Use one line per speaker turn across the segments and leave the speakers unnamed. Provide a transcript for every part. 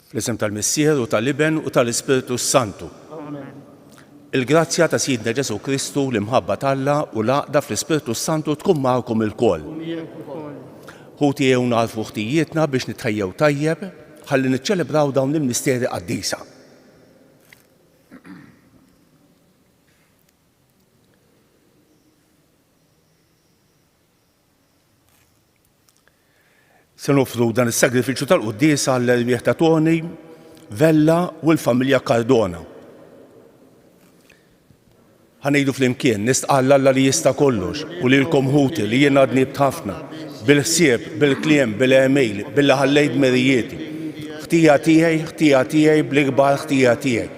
Fl-isem tal-Missieħ u tal-Iben u tal-Ispiritu Santu. Il-grazzja ta' Sidna Ġesu Kristu l-imħabba tal-Alla u l-għaqda fl-Ispiritu Santu tkun magħkom ilkoll. Ħuti jew narfu ħtijietna biex nitħejjew tajjeb ħalli niċċelebraw dawn il-misteri qaddisa. Se nofru dan is-sagrifiċċju tal-quddiesa għall-erbieħ ta' Toni, Vella u l-familja Cardona. Ħanejdu flimkien nistqal Alla li jista' kollox u lilkom ħuti li jien għadni b'ħafna bil-ħsieb, bil-kliem, bil-email, billi ħallejt merijieti. Ħtija tiegħi bl-ikbar ħtija tiegħi.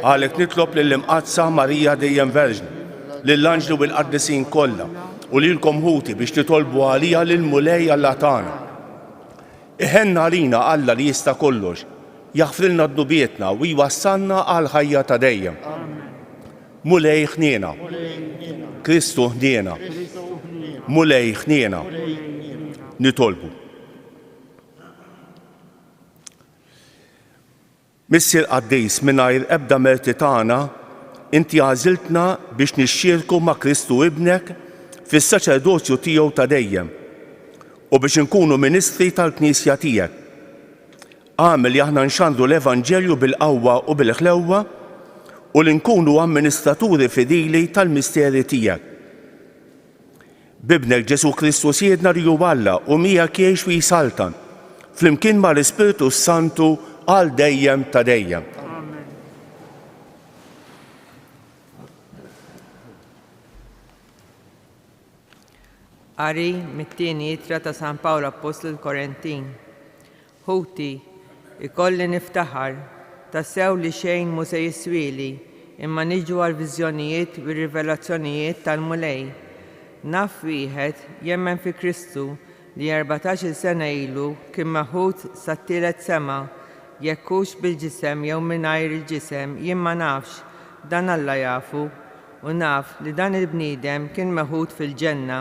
Għalhekk nitlob lill-imqazza Marija dejjem Verġni, lill-anġlu bil-qaddisin kollha u lilkom ħuti biex titolbu għalija lil Mulej Alla tagħna. Iħenna għalina Alla li jista' kollox, jaħfrilna d-nubietna u jwassalna għal ħajja ta' dejjem. Mulej ħniena, Kristu ħniena, Mulej ħniena, nitolbu. Missier Qaddis mingħajr ebda merti tagħna, inti għażiltna biex nixxierku ma' Kristu ibnek fis-saċerdozju tiegħu ta' dejjem u biex inkunu ministri tal-Knisja tiegħek. Għamel li aħna nxandru l-Evanġelju bil-qawwa u bil-ħlewwa u li nkunu amministraturi fidili tal-misteri tiegħek. Bibnek Ġesu Kristu siedna li hu Alla u miegħek jgħix u jisaltan flimkien mal-Ispiritu Santu għal dejjem ta' dejjem.
Qari mit-tieni ittra ta' San Pawlu Apostlu l-Korintin. Ħuti, ikolli niftaħar, tassew li xejn mu se jiswieli, imma niġu għal viżjonijiet u rivelazzjonijiet tal-Mulej. Naf wieħed jemmen fi Kristu li 14 sena ilu kien maħud sat-tielet sema, jekk hux bil-ġisem jew mingħajr il-ġisem jien ma nafx, dan Alla jafu, u naf li dan il-bniedem kien maħud fil-ġenna.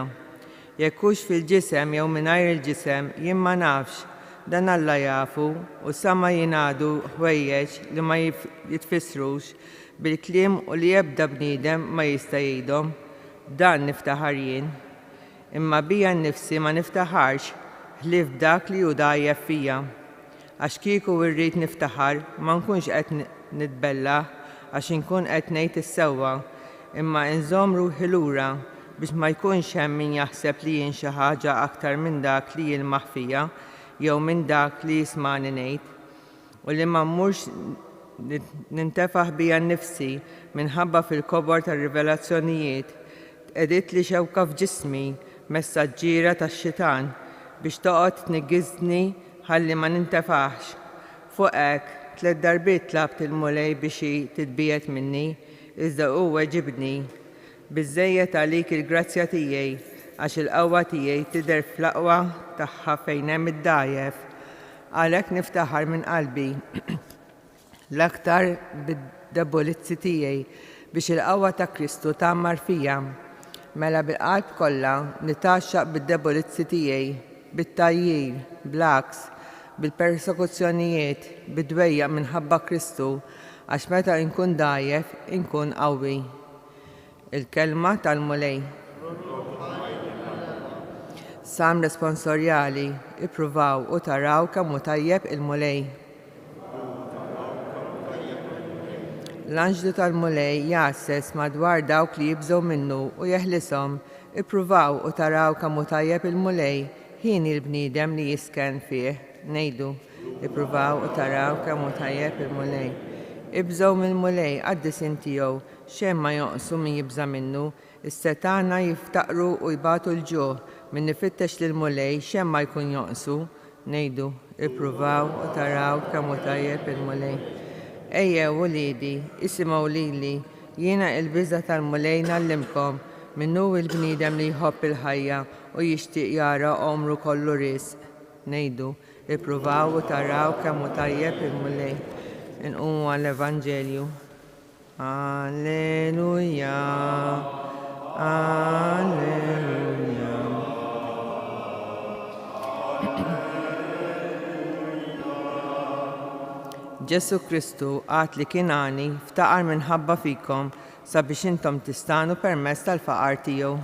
Jekk hux fil-ġisem jew mingħajr il-ġisem jien ma nafx, dan Alla jafu u sama jingħadu ħwejjeġ li ma jitfissrux bil-kliem u li ebda bniedem ma jista' jgħidhom. Dan niftaħar jien. Imma bija nnifsi ma niftaħarx ħlief dak li hu dgħajjef fija. Għax kieku rrid niftaħar ma nkunx qed nitbella għax inkun qed ngħid is-sewwa, imma nżomm ruħi lura biex ma jkunx hemm min jaħseb li jien xi ħaġa aktar minn dak li jilmaħ fija jew minn dak li jismani ngħid, u li ma mmurx nintefaħ bija nnifsi minħabba fil-kobor tar-rivelazzjonijiet qediet li xewka f'ġismi messaġġiera tax-Xitan biex toqgħod tniggiżni ħalli ma nintefaħx. Fuq hekk 3 darbiet tlabt il-Mulej biex titbiet minni, iżda huwa ġibni. Biżżejjed għalik il-grazzja tiegħi għax il-qawwa tiegħi tidher fl-aqwa tagħha fejn hemm id-dgħajjef. Għalhekk niftaħar minn qalbi l-aktar bid-debolizzi tiegħi biex il-qawwa ta' Kristu tagħmar fija. Mela bil-qalb kollha nitaxxaq bid-debolizzi tiegħi, bit-tajjir, bl-aks, bil-persekuzzjonijiet, bid-dwejja minħabba Kristu għax meta nkun dgħajjef inkun qawwi. Il-kelma tal-Mulej. Sam responsorjali, ippruvaw u taraw kemm hu tajjeb il-Mulej. L-anġlu tal-Mulej jassess madwar dawk li jibżgħu minnu u jeħlishom, ippruvaw u taraw kemm hu tajjeb il-Mulej ħin il-bniedem li jisken fih. Ngħidu, ippruvaw u taraw kemm hu tajjeb il-Mulej. Ibżgħu mill-Mulej għad-disin tiegħu xejn ma jonqsu min jibża minnu, is-setana jiftaqru u jbatu l-ġuħ min nifittex lill-Mulej xejn ma jkun jonqsu. Ngħidu, ippruvaw u taraw kemm hu tajjeb il-Mulej. Ejjew wliedi, isimgħu lili, jiena l-biża' tal-Mulej nallimkom minnu l-bniedem li jħobb il-ħajja u jixtieq jara għomru kollu risq. Ngħidu, ippruvaw u taraw kemm hu tajjeb il-Mulej. Inqumu għall-Evanġelju. Alleluja, alleluja. Ġesu Kristu għad li kien għani ftaqar minħabba fikom sabiex intom tistanu permezz tal-faqar tiegħu.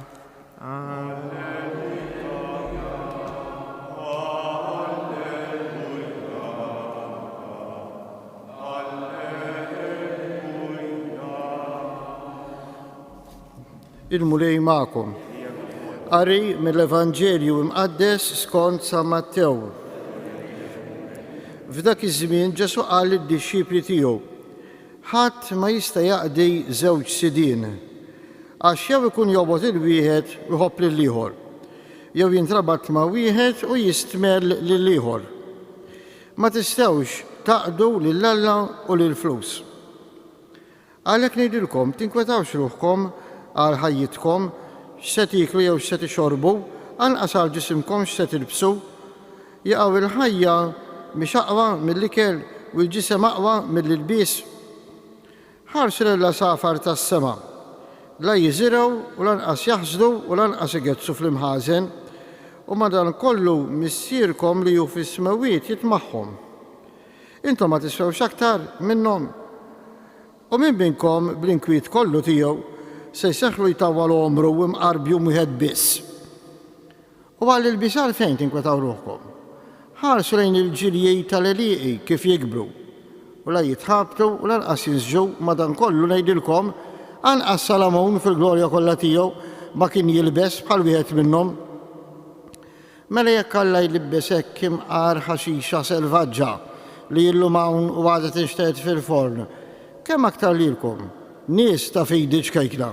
Il-mulej ma'kom. Qari mill-Evanġelju imqaddes skont San Mattew. F'dak iż-żmien Ġesu qal lid-dixxipli tiegħu: ħadd ma jista' jaqdi żewġ sidien, għax jew ikun jogħbod il-wieħed u jħobb lill-ieħor, jew jintrabat ma' wieħed u jistmel lill-ieħor. Ma tistgħux taqdu lill-Alla u lill-flus. Għalhekk ngħidilkom tinkwetawx ruħkom għal ħajjitkom x'se tieklu jew x'se tixorbu, anqas għal ġisimkom x'se tilbsu. Jaqgħu il-ħajja mhix aqwa mill-ikel u l-ġisem aqwa mill-ilbies. Ħarsu lill-għasafar tas-sema, la jiżirgħu u lanqas jaħżdu u lanqas igezzu fl-imħażen, u madankollu missierkom li hu fis-smawiet jitmaħħom. Intom ma tisfewx aktar minnhom. U min minnkom bl-inkwiet kollu tiegħu se jseħħlu jtawwal omru u mqarbju wieħed biss. U għal il-bisar fejn tinkwetaw ruħkom? Ħarsu lejn il-ġiljej tal-eliqi kif jikbru, u la jitħabtu u lanqas jinżġu, madankollu ngħidilkom anqas Salamon fil-glorja kollha tiegħu ma kien jilbes bħal wieħed minnhom. Mela jekk Alla jlibbes hekk imqar ħaxixa selvaġġa li jillu hawn u għadha tinxtieq fil-forn, kemm aktar lilkom nies ta' fejdi ċkejkna.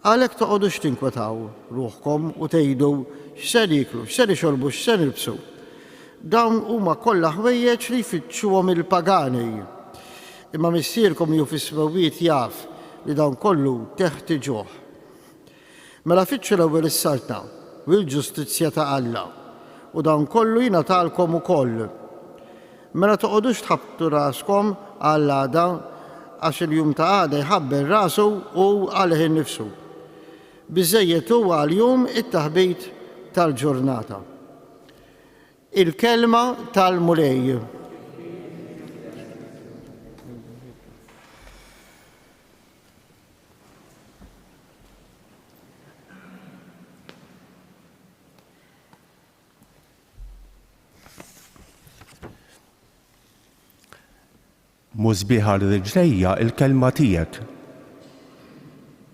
Għalhekk toqgħodux tinkwetaw ruħkom u tgħidu x'se niklu, x'se nixorbu, x'se nilbsu. Dawn huma kollha ħwejjeġ li jfittxuhom il-pagani. Imma missierkom li hu fis-smawiet jaf li dawn kollu teħtieġuh. Mela fitxu l-ewwel is-saltna u l-ġustizzja ta' Alla u dawn kollu jingħatalkom ukoll. Mela toqgħodux tħabbtu raskom għal għada għax il-jum ta' għada jħabber rasu u għalih innifsu. Biżżejjed huwa għal-jum it-taħbit tal-ġurnata. Il-kelma tal-mulej.
Mużbiħa l-riġlejja il-kelma tiegħek.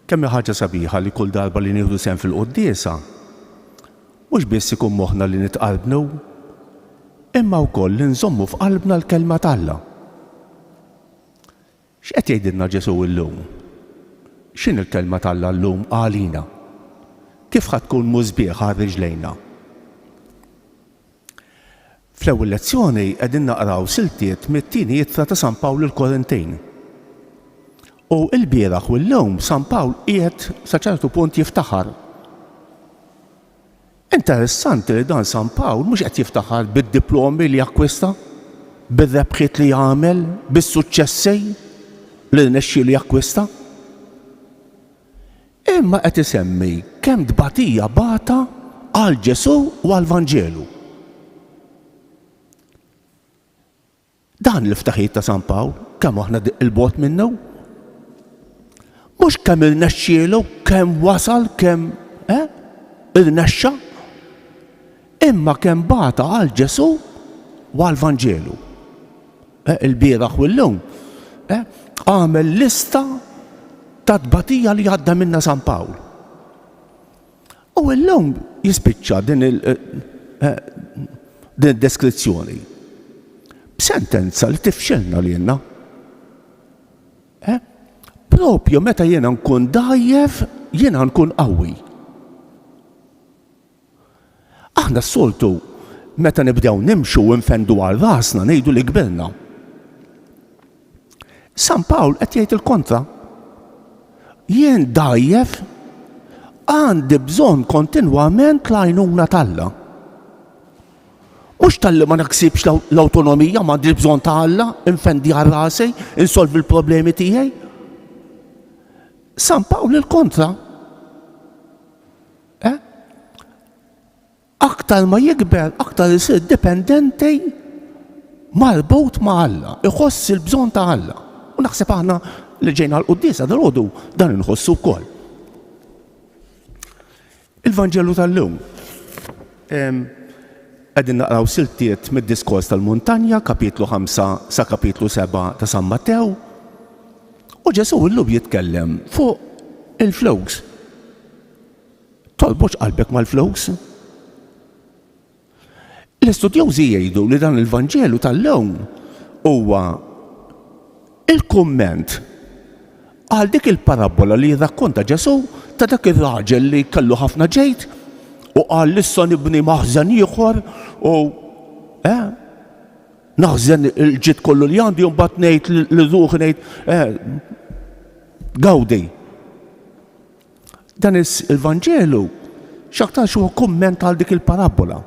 Kemm ħaġa sabiħa li kull darba li nieħdu sehem fil-quddiesa, mhux biss ikun moħħna li nitqalbnu, imma wkoll li nżommu f'qalbna l-kelma t'Alla. X'qed jgħidilna Ġesu llum? X'inhi l-kelma t'Alla llum għalina? Kif ħadd tkun mużbiħa r-riġlejna? Fl-ewwel lezzjoni qegħdin naqraw siltiet mit-tieni ittra ta' San Pawl il-Korintejn. U l-bieraħ u llum San Pawl qiegħed sa ċertu punt jiftaħar. Interessanti li dan San Pawl mhux qed jiftaħar bid-diplomi li jakkwista, bir-rebħiet li jagħmel, bis-suċċessi li rnexxielu jakkwista. Imma qed isemmi kemm tbatija bata għal Ġesu u għall-Vanġelu. Dan l-iftaħiet ta' San Pawl, kemm aħna il-bot minnu? Mhux kemm irnexxielu, kemm wasal, kemm irnexxa, imma kemm bata għal Ġesu u għall-Vanġelu. Il-bieraħ u llum għamel lista ta' tbatija li għadda minna San Pawl. U llum jispiċċa din id-deskrizzjoni b'sentenza li tifxilna lilna. Propju meta jiena nkun dajjef, jiena nkun qawwi. Aħna s-soltu meta nibdew nimxu u nfendu għal rasna ngħidu li kbirna. San Pawl qed jgħid il-kontra. Jien dajjef għandi bżonn kontinwament l-għajnuna t'Alla. Mhux tal-li ma naksibx l-awtonomija, ma għandi bżonn ta' Alla, infendi għal rasi, insolvi l-problemi tiegħi. San Pawl il-kontra. Aktar ma jikber, aktar isir dipendenti marbut ma' Alla, iħoss il-bżonn ta' Alla. U naħseb aħna li ġejna l-Qudiesa dal-għodu dan inħossu wkoll. Il-Vanġelu tal-lum. Qegħdin naqraw siltiet mid-Diskors tal-Muntanja, kapitlu 5 sa kapitlu 7 ta' San Mattew. U Ġesu illum jitkellem fuq il-flows. Tolbox qalbek mal-flows? L-istudjawżi jgħidu li dan il-Vanġelu tal-lum huwa il-kumment għal dik il-parabola li jirrakkonta Ġesu ta' dak ir-raġel li kellu ħafna ġejt u qal issa nibni maħżen ieħor u naħżen il-ġid kollu li għandi u mbagħad ngħid li ruħi ngħid gawdi. Dan il-Vanġelu x'aktarx huwa kumment għal dik il-parabola.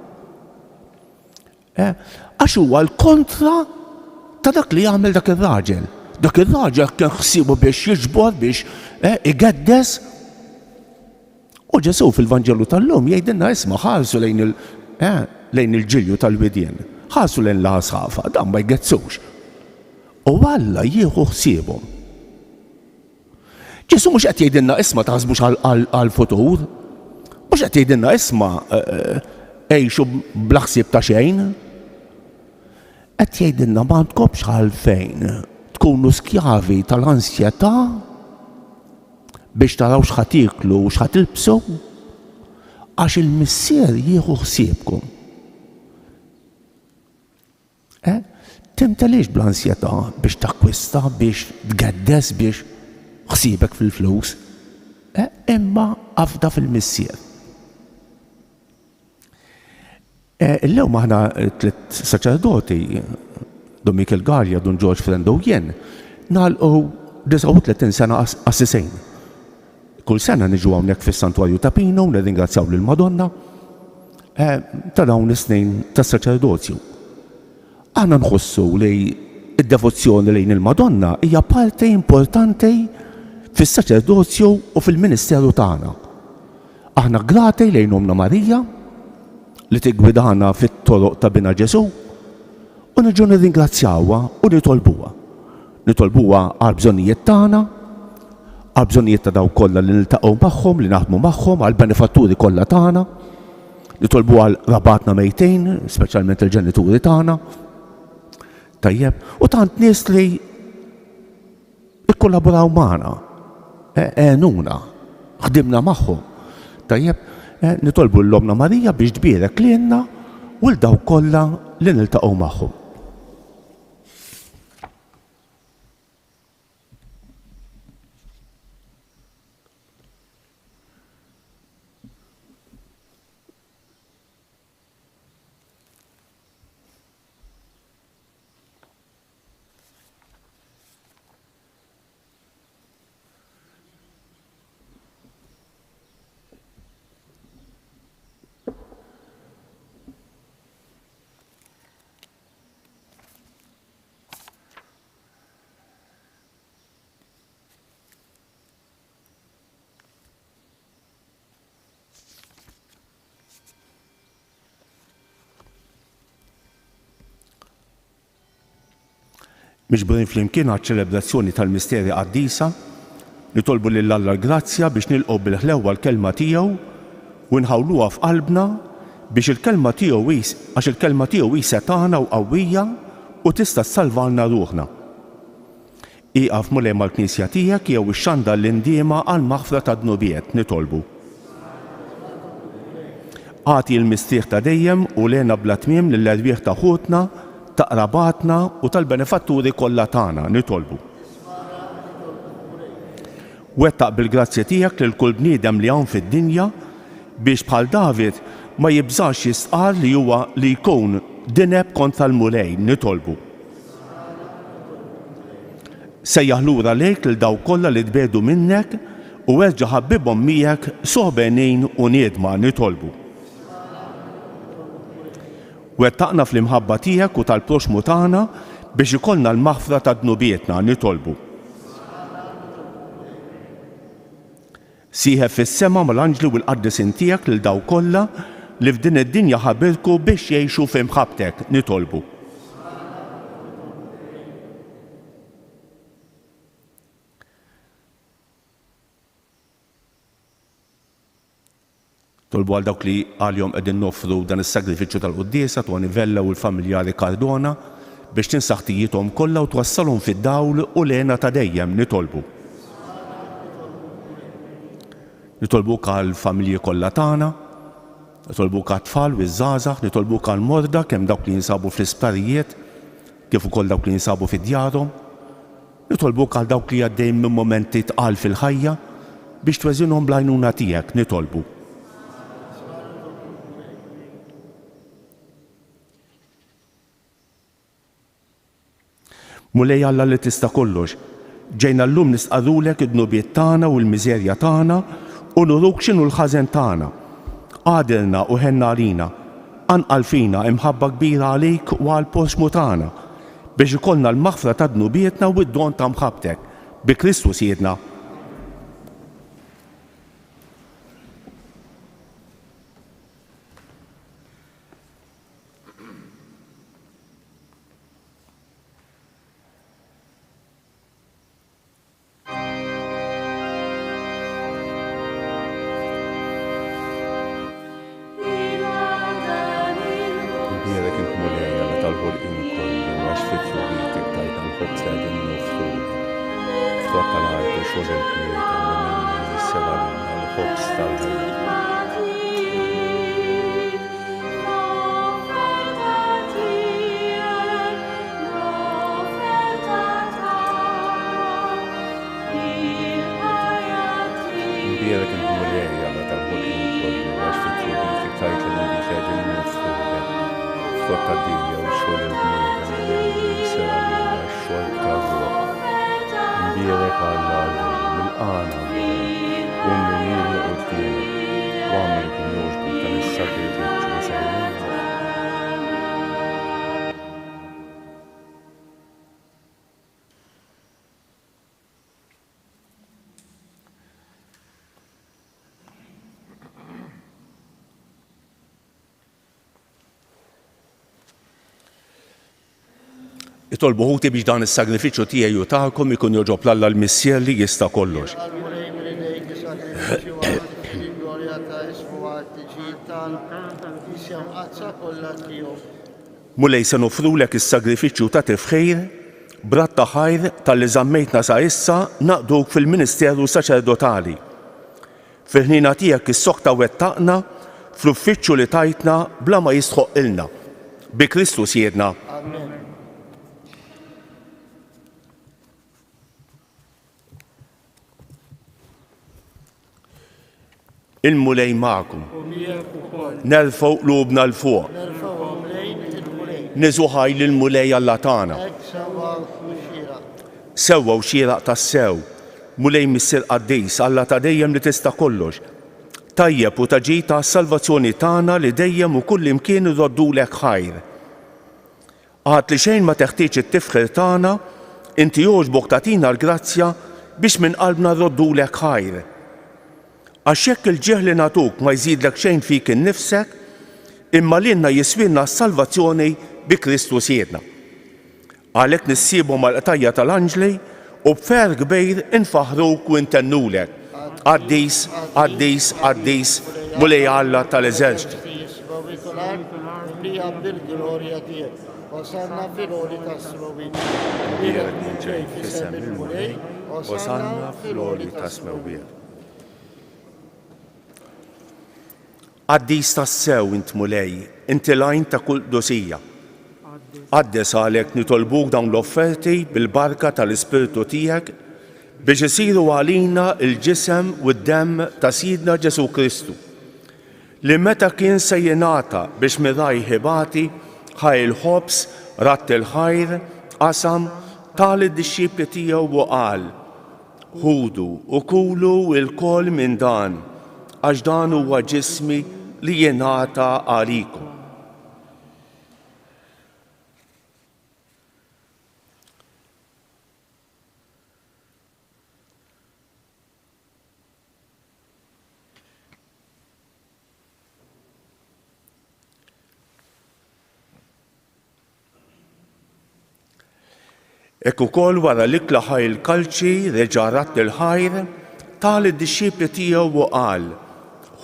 Għax huwa l-kontra ta' dak li jagħmel dak ir-raġel. Dak ir-raġel kien ħsiebu biex jiġbor biex igeddes. U Ġesu fil-Vanġelu tal-lum jgħidilna isma' ħarsu lejn il-ġilju tal-widien. Ħarsu lejn l-ħasħafa, dan ma jgezzux. U Alla jieħu ħsiebhom. Ġesu mhux qed jgħidilna isma' taħsbux għall-futur. Mhux qed jgħidilna isma' għejxu bl-ħsieb ta' xejn. Qed jgħidilna ma tkomx għalfejn tkunu skjavi tal-ansjetà biex taraw x'ħad tieklu u x'ħad tilbsu għax il-Missier jieħu ħsiebkom. Timtelix bl-ansjetà biex takkwista, biex tgeddes, biex ħsiebek fil-flus. Imma għafda fil-Missier. Illum aħna tliet saċerdoti, Don Michael Garja, Don George Frendo u jien, nagħlqu 39 sena assisejn. Kull sena niġu hawnhekk fis-Santwarju ta' Pino u nirringrazzjaw lill-Madonna ta' dawn is-snin tas-saċerdozju. Aħna nħossu li d-devozzjoni lejn il-Madonna hija parti importanti fis-saċerdozju u fil-Ministeru tagħna. Aħna grati lejn Omna Marija li tigwidana fit-toroq ta' bina Ġesu u niġu nirringrazzjawha u nitolbuha. Nitolbuha għal bżonnijiet tagħna, għal bżonnijiet ta' dawk kollha li niltaqgħu magħhom, li naħdmu magħhom, għal benefatturi kollha tagħna. Nitolbuha għal rabatna mejtejn, speċjalment il-ġenituri tagħna. Tajjeb, u tant nies li ikkollaboraw magħna, għenuna, ħdimna magħhom. Tajjeb, nitolbu l-Omna Marija biex tbierek lilna u l-daw kollha li niltaqgħu magħhom. Miġburin flimkien għaċ-ċelebrazzjoni tal-Misteri Qaddisa, nitolbu lil Alla l-grazzja biex nilqgħu bil-ħlewwa l-kelma tiegħu u nħawluha f'qalbna biex il-kelma tiegħu għax il-kelma tiegħu hija tagħna u qawwija u tista' ssalvalna ruħna. Iqaf mulej mal-Knisja tiegħek jew ix-xanda l-indiema għal maħfra ta' dnubiet nitolbu. Għati l-mistieħ ta' dejjem u lena bla tmiem lill-erbieħ ta' ħutna, ta' qrabatna u tal-benefatturi kollha tagħna nitolbu. Wettaq bil-grazzja tiegħek lil kull bniedem li hawn fid-dinja biex bħal David ma jibżax jistqar li huwa li jkun dineb kontra l-mulej nitolbu. Sejjaħ lura lejk lil daw kollha li tbedu minnek u erġa' ħabbibhom miegħek sobenin u niedma nitolbu. Wettaqna fl-imħabba tiegħek u tal-proxmu tagħna biex ikollna l-maħfra ta' dnubietna nitolbu. Sieħeb fis-sema mal-anġli u l-qaddisin tiegħek lil daw kollha li f'din id-dinja ħabbilku biex jgħixu f'imħabtek nitolbu. Tolbu għal dawk li għal-jom qegħdin noffru dan is-sagrifiċċju tal-quddiesa Toni Vella u l-familjari Cardona biex tinsaħ tijietom kollha u twassalhom fid-dawl u lena ta' dejjem nitolbu. Nitolbuk għall-familji kollha tagħna, nitolbuk għat-tfal u ż-żgħażagħ, nitolbuk għall-morda kemm dawk li jinsabu fl-isptarijiet kif ukoll dawk li jinsabu fid-djarhom, nitolbuk għal dawk li għaddejjin minn momenti tqal fil-ħajja biex tweżinhom bl-għajnuna tiegħek nitolbu. Mulej Alla li tista' kollox, ġejna llum nisqarulek id-dnubiet tagħna u l-miżerja tagħna u nuruk x'inhu l-ħażen tagħna. Għadilna u ħenna għalina, anqal fina imħabba kbira għalik u għal poxmu tagħna biex ikollna l-maħfra ta' dnubietna u d-don ta' mħabtek bi Kristu Siedna. Bierek int mulej Alla tal-ħolqien kollu għax fit-tjubitek tajt għal-ħobs li għedin nofruk. F'tot tal-art u xogħol il-kmiet għal-minna jissela l-ħobs tal-ħajja. Bierek int mulej Alla tal-ħolqien kollu għax fit-tjubitek tajt għal-minna jissela l-ħobs F'tot tad-dinja u xogħol il-kmiet għal-minna jissela l-xogħol tal-ruħ. Bierek Alla mill-qana u mill-jum quddiemek u għamel ikun jogħġbok dan is-sagrifiċċju jsejħilna. Itolbu ħuti biex dan is-sagrifiċċju tiegħi u tagħkom ikun jogħġob l-Alla l-Missier li jista' kollox. Mulej se nofrulek is-sagrifiċċju ta' tifħir brat ta' ħajr tal-li żammejtna sa issa naqduk fil-Ministeru Saċerdotali. Fil-ħnina tiegħek is-soħta wettaqna fl-uffiċċju li tajtna bla ma jistħoq ilna. Bi Kristu Siedna. Il-mulej magħkom. Nerfgħu qlubna l-fuq. Niżu ħajl il-mulej Alla tagħna. Sewwa u xieraq tas-sew. Mulej Missier Qaddis Alla ta' dejjem li tista' kollox. Tajjeb u taġi ta' salvazzjoni tagħna li dejjem u kull imkien irroddulek ħajr. Għad li xejn ma teħtieġ it-tifħir tagħna, inti jogħġbok tagħtina l-grazzja biex minn qalbna rroddulek ħajr. Għax hekk il-ġieħ li nagħtuk ma jżidlek xejn fik innifsek, imma lilna jiswilna s-salvazzjoni bi Kristu Siedna. Għalhekk nissibu mal-qtajja tal-anġli u b'fer kbir infaħruk u intennulek. Qaddis, Qaddis, Qaddis, mulej Alla tal-eżerċiti. Osanna fil-għoli tas-smewwiet. Bierek minn ġej f'isem il-mulej, osanna fil-għoli tas-smewwiet. Qaddis tas-sew int mulej, inti lajn ta' kull dosija. Qaddes għalhekk nitolbuk dawn l-offerti bil-barka tal-Ispirtu tiegħek biex isiru għalina il-ġisem u d-demm ta' Sidna Ġesu Kristu, li meta kien se jingħata biex miraj ħibati ħaj il-ħobs, ratt il-ħajr, qasam tal id-dixxipli tiegħu u qal: ħudu u kulu l-kol minn dan, għax dan huwa ġismi li jingħata għalikom. Hekk ukoll wara l-ikla ħaj il-kalċi reġa' ratt il-ħajr tal id-dixxipli tiegħu u qal: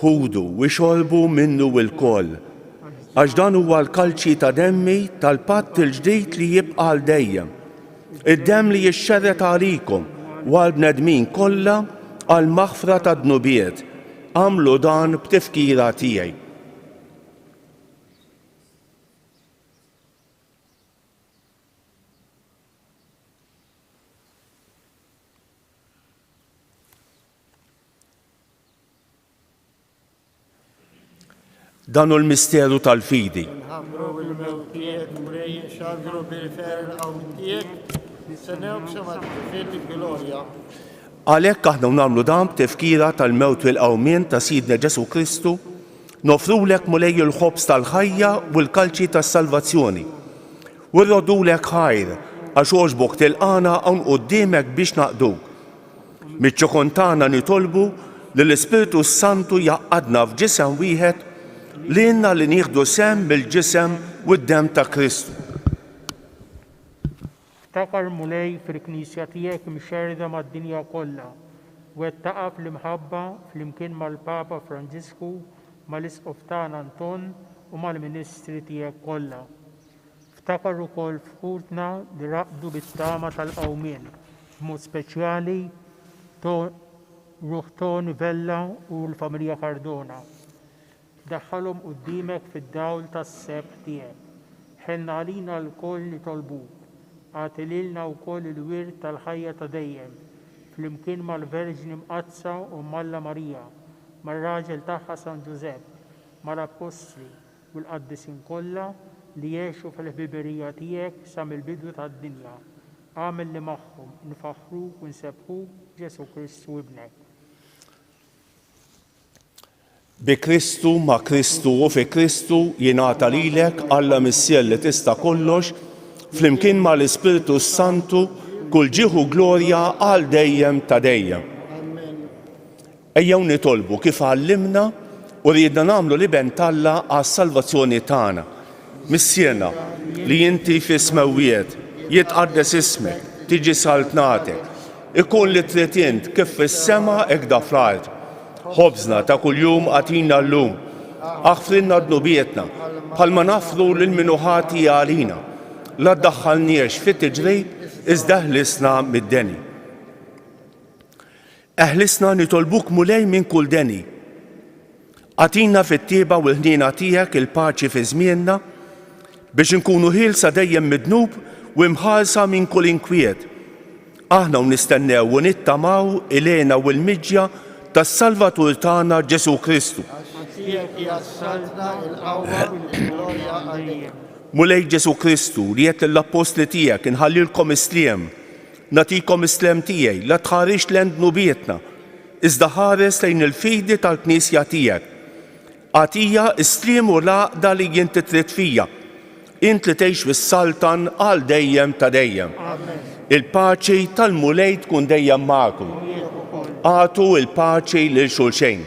ħudu u xorbu minnu l-koll. Għax dan huwa l-kalċi ta' demmi tal-patt il-ġdid li jibqa' għal dejjem. Id-demm li jixxerret għalikom u għal-bnedmin kollha għal maħfra ta' dnubiet. Għamlu dan b'tifkira tiegħi. Dan hu l-misteru tal-fidi.
Nħammru bil-mewt tiegħek u rejjin xagru bil-fer il-qawm tiegħek nistennewk sa fil-glorja.
Għalhekk aħna nagħmlu dan b'tifkira tal-mewt u l-qawmien ta' Sidna Ġesu Kristu, nofrulek mulej il-ħobs tal-ħajja u l-kalċi tas-salvazzjoni. U rrodulek ħajr għax għoġbok tilqana hawn quddiemek biex naqduk. Miċ-ċokon tagħna nitolbu li l-Ispiritu Santu jaqqadna f'ġisem wieħed li jenna li nieħdu sem bil-ġisem u d-dem ta' Kristu.
Ftakar mulej fil-Knisja tiegħek mxerda mad-dinja kollha u wettaqa fl-imħabba fl-imkien mal-Papa Franġisku, mal-Isqoftan Anton u mal-Ministri tiegħek kollha. Ftakar ukoll fħutna li raqdu bit-tama tal-qawmien, b'mod speċjali Ruħ Toni Vella u l-familja Cardona. Daħħalhom quddiemek fid-dawl tas-seb tiegħek. Ħenna għalina l-koll nitolbuk. Għati lilna wkoll il-wirt tal-ħajja ta' dejjem, flimkien mal-Verġni Mqazza u Malla Marija, mar-raġel tagħha San Ġusepp, mal-Apostli u l-qaddisin kollha li jgħixu fil-ħbiberija tiegħek sa mill-bidu tad-dinja. Għamel li magħhom nfaħruk u nsebħuk Ġesu Kristu ibnek.
Bi Kristu, ma' Kristu u fi Kristu jingħata lilek Alla missier li tista' kollox flimkien ma' l-Ispiritu Santu kull ġieħu glorja għal dejjem ta' dejjem. Ejjew nitolbu kif għallimna u rridna nagħmlu liben Alla għas-salvazzjoni tagħna. Missierna li inti fis-smewwiet jitqaddes ismek, tiġi saltnatek, ikun li trid int kif fis-sema hekk da fl-art. Ħobżna ta' kuljum għatina llum, aħfrinna dnubietna, bħalma nafru lil-minuħati għalina, la ddaħħalniex fit-tiġrejb iżda ħlisna mid-deni. Eħlisna nitolbuk mulej minn kull deni. Għatina fit-tieba u l-ħniena tiegħek il-paċi fi żmienna biex inkunu ħielsa dejjem midnub u imħarsa minn kull inkwiet. Aħna u nistennew u nittamaw ilena u l-miġja tas-Salvatur tagħna Ġesu Kristu. Mulej Ġesu Kristu li qed l-Apostli tiegħek inħallilkom isliem, nagħtikom islem tiegħi la tħarix lejn dnubietna, iżda ħares lejn il-fidi tal-Knisja tiegħek. Għatija isliem u laqda li inti trid fija. Int li tgħix fis-saltan għal dejjem ta' dejjem. Il-paċi tal-mulej tkun dejjem magħkom. Għatu il-paċi lil xulxejn.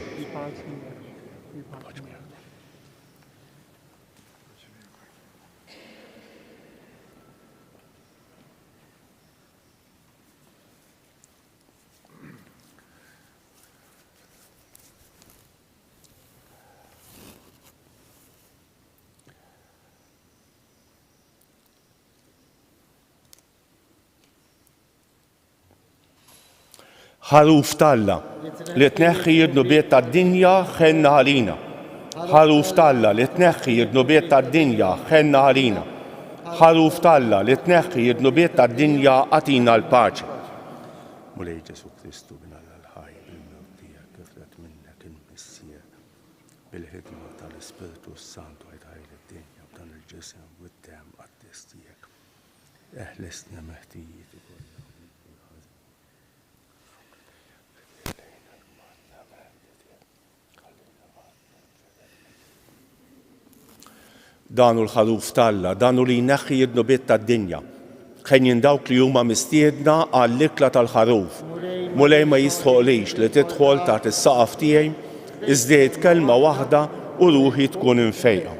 ħaruf talla li tneħħi id-nubiet tad-dinja ħenna għalina. ħaruf talla li tneħħi id-nubiet tad-dinja ħenna għalina. ħaruf talla li tneħħi id-nubiet tad-dinja għatina l-paċi. Mulej Ġesu Kristu binalla l-ħaj bil-mewt tiegħek kif ret minnek il-missier bil-ħidma tal-Ispiritu Santu għajtaj id-dinja b'dan il-ġisem u d-dem għad-des tiegħek. Eħlisna meħtijiet danu l-ħaruf talla, danu li jneħħi id-nubiet tad-dinja. Ħejjin dawk li huma mistiedna għall-ikla tal-ħaruf. Mulej ma jistħoqlix li tidħol taħt is-saqaf tiegħi iżdiet kelma waħda u ruħi tkun infejqa.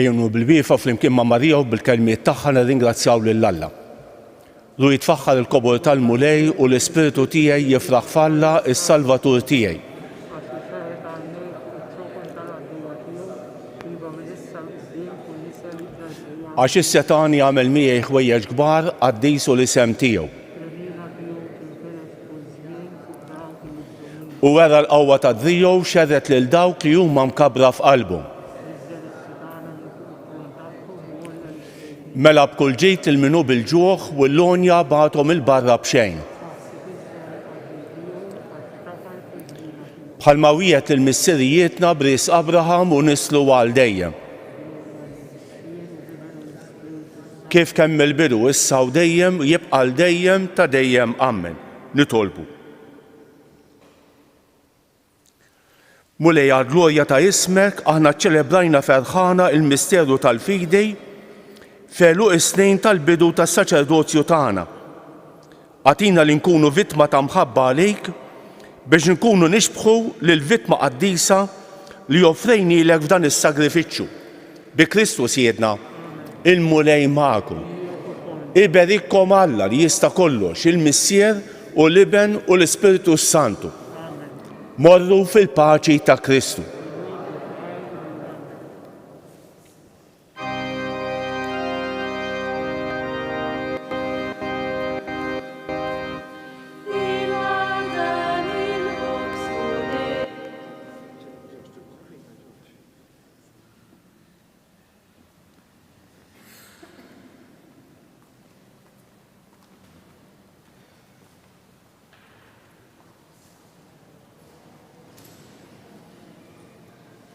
Ejjunu bil-wiefa flimkien ma' Marija u bil-kelmiet tagħha nirringrazzjaw lil Alla. Ru jitfaħħar il-kobor tal-mulej u l-ispiritu tiegħi jifraħ f'Alla is-Salvatur tiegħi. Għax is-Setan jagħmel miegħi ħwejjeġ kbar għaddis u l-isem tiegħu. U wera l-qawwa tad-Drijju xerret lil dawk li huma mkabbra f'qalbhom. Mela b'kull ġid il-minu bil-ġuħ u l-lonja bagħathom il-barra b'xejn. Bħalma wieħed il-missirijietna b'ries Abraham u nislu għal dejjem. Kif kemm il-bidu issa u dejjem jibqa' dejjem ta' dejjem ammen. Nitolbu. Mulej għall-glorja ta' ismek aħna ċċelebrajna ferħana il-misteru tal-fidej felu is-snin tal-bidu tas-saċerdozju tagħna. Għatina li nkunu vittma ta' mħabba għalik biex nkunu nixbħu lill-vittma qaddisa li offrejnilek f'dan is-sagrifiċċju. Bi Kristu Siedna, il-mulej magħkom. Iberikkom Alla li jista' kollox, il-Missier u l-Iben u l-Ispiritu Santu. Morru fil-paċi ta' Kristu.